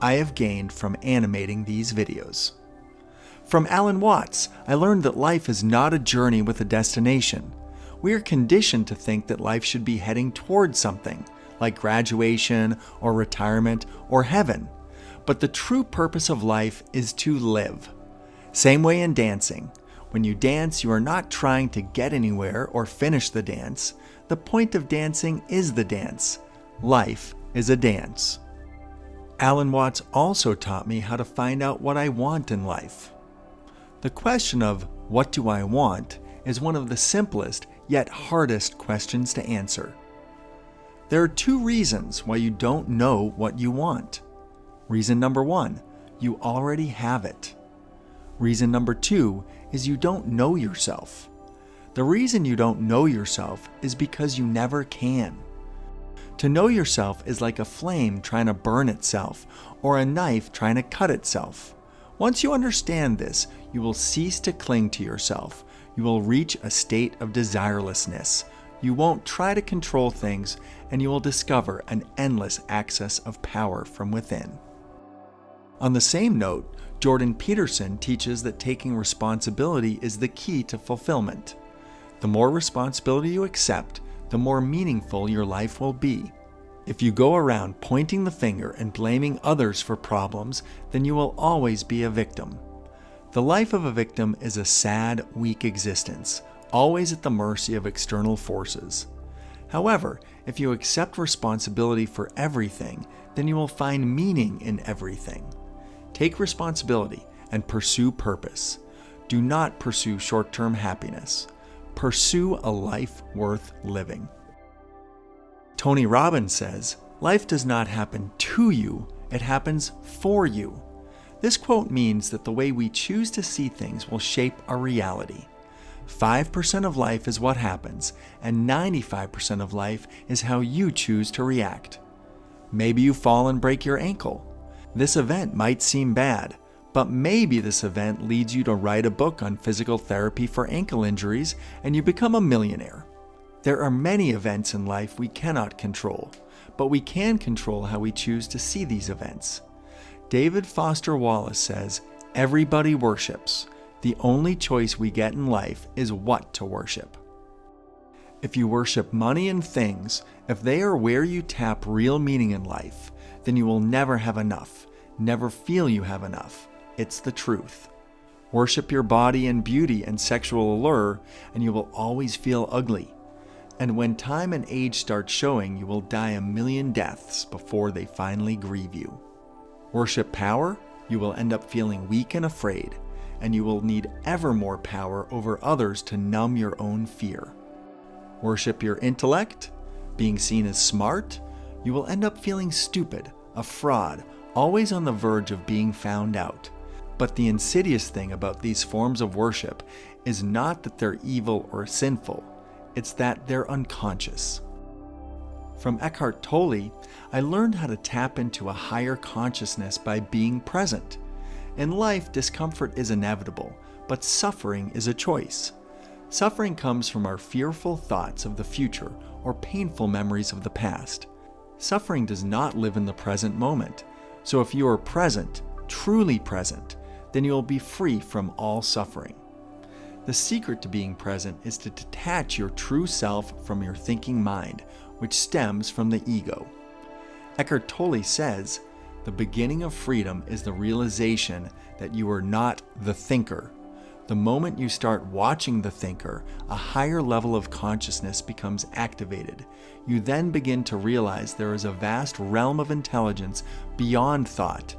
I have gained from animating these videos. From Alan Watts, I learned that life is not a journey with a destination. We are conditioned to think that life should be heading towards something, like graduation or retirement or heaven. But the true purpose of life is to live. Same way in dancing. When you dance, you are not trying to get anywhere or finish the dance. The point of dancing is the dance. Life is a dance. Alan Watts also taught me how to find out what I want in life. The question of, what do I want, is one of the simplest yet hardest questions to answer. There are two reasons why you don't know what you want. Reason number one, you already have it. Reason number two is you don't know yourself. The reason you don't know yourself is because you never can. To know yourself is like a flame trying to burn itself or a knife trying to cut itself. Once you understand this, you will cease to cling to yourself. You will reach a state of desirelessness. You won't try to control things, and you will discover an endless access of power from within. On the same note, Jordan Peterson teaches that taking responsibility is the key to fulfillment. The more responsibility you accept, the more meaningful your life will be. If you go around pointing the finger and blaming others for problems, then you will always be a victim. The life of a victim is a sad, weak existence, always at the mercy of external forces. However, if you accept responsibility for everything, then you will find meaning in everything. Take responsibility and pursue purpose. Do not pursue short-term happiness. Pursue a life worth living. Tony Robbins says, "Life does not happen to you, it happens for you." This quote means that the way we choose to see things will shape our reality. 5% of life is what happens, and 95% of life is how you choose to react. Maybe you fall and break your ankle. This event might seem bad, but maybe this event leads you to write a book on physical therapy for ankle injuries and you become a millionaire. There are many events in life we cannot control, but we can control how we choose to see these events. David Foster Wallace says, "Everybody worships. The only choice we get in life is what to worship." If you worship money and things, if they are where you tap real meaning in life, then you will never have enough, never feel you have enough. It's the truth. Worship your body and beauty and sexual allure, and you will always feel ugly. And when time and age start showing, you will die a million deaths before they finally grieve you. Worship power, you will end up feeling weak and afraid, and you will need ever more power over others to numb your own fear. Worship your intellect, being seen as smart, you will end up feeling stupid, a fraud, always on the verge of being found out. But the insidious thing about these forms of worship is not that they're evil or sinful, it's that they're unconscious. From Eckhart Tolle, I learned how to tap into a higher consciousness by being present. In life, discomfort is inevitable, but suffering is a choice. Suffering comes from our fearful thoughts of the future or painful memories of the past. Suffering does not live in the present moment. So if you are present, truly present, then you will be free from all suffering. The secret to being present is to detach your true self from your thinking mind, which stems from the ego. Eckhart Tolle says, "The beginning of freedom is the realization that you are not the thinker. The moment you start watching the thinker, a higher level of consciousness becomes activated. You then begin to realize there is a vast realm of intelligence beyond thought.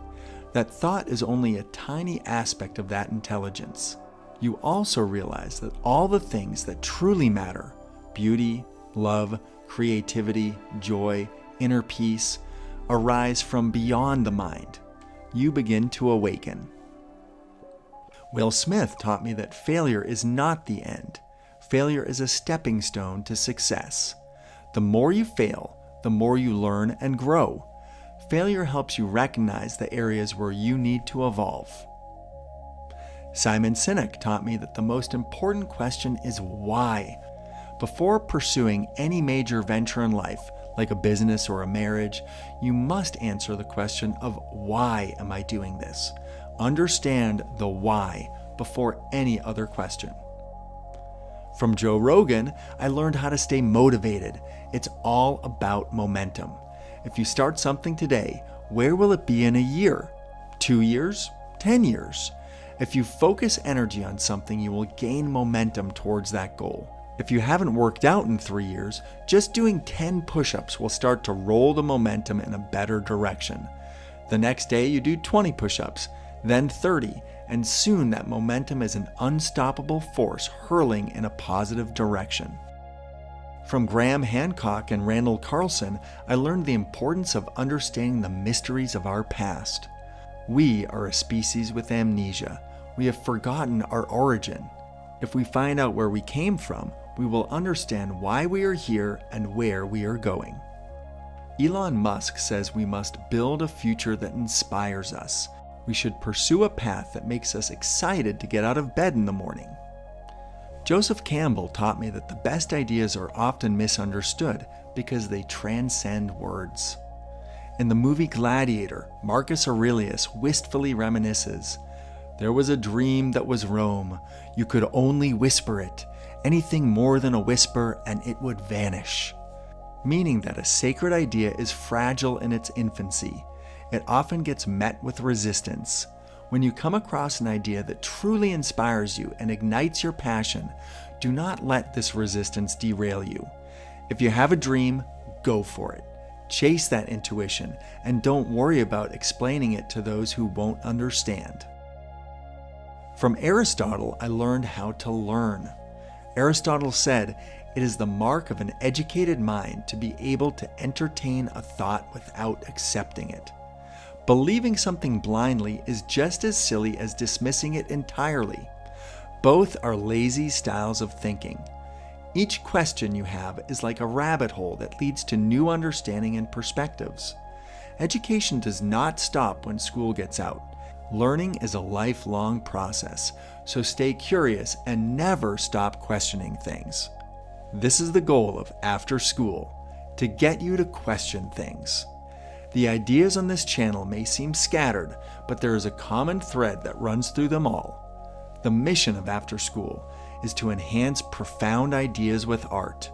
That thought is only a tiny aspect of that intelligence. You also realize that all the things that truly matter, beauty, love, creativity, joy, inner peace, arise from beyond the mind. You begin to awaken." Will Smith taught me that failure is not the end. Failure is a stepping stone to success. The more you fail, the more you learn and grow. Failure helps you recognize the areas where you need to evolve. Simon Sinek taught me that the most important question is why. Before pursuing any major venture in life, like a business or a marriage, you must answer the question of why am I doing this? Understand the why before any other question. From Joe Rogan, I learned how to stay motivated. It's all about momentum. If you start something today, where will it be in a year? 2 years? 10 years? If you focus energy on something, you will gain momentum towards that goal. If you haven't worked out in 3 years, just doing 10 push-ups will start to roll the momentum in a better direction. The next day you do 20 push-ups, then 30, and soon that momentum is an unstoppable force hurling in a positive direction. From Graham Hancock and Randall Carlson, I learned the importance of understanding the mysteries of our past. We are a species with amnesia. We have forgotten our origin. If we find out where we came from, we will understand why we are here and where we are going. Elon Musk says we must build a future that inspires us. We should pursue a path that makes us excited to get out of bed in the morning. Joseph Campbell taught me that the best ideas are often misunderstood because they transcend words. In the movie Gladiator, Marcus Aurelius wistfully reminisces, "There was a dream that was Rome. You could only whisper it. Anything more than a whisper and it would vanish." Meaning that a sacred idea is fragile in its infancy. It often gets met with resistance. When you come across an idea that truly inspires you and ignites your passion, do not let this resistance derail you. If you have a dream, go for it. Chase that intuition and don't worry about explaining it to those who won't understand. From Aristotle, I learned how to learn. Aristotle said, "It is the mark of an educated mind to be able to entertain a thought without accepting it." Believing something blindly is just as silly as dismissing it entirely. Both are lazy styles of thinking. Each question you have is like a rabbit hole that leads to new understanding and perspectives. Education does not stop when school gets out. Learning is a lifelong process, so stay curious and never stop questioning things. This is the goal of After School, to get you to question things. The ideas on this channel may seem scattered, but there is a common thread that runs through them all. The mission of After School is to enhance profound ideas with art.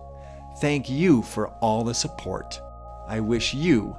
Thank you for all the support. I wish you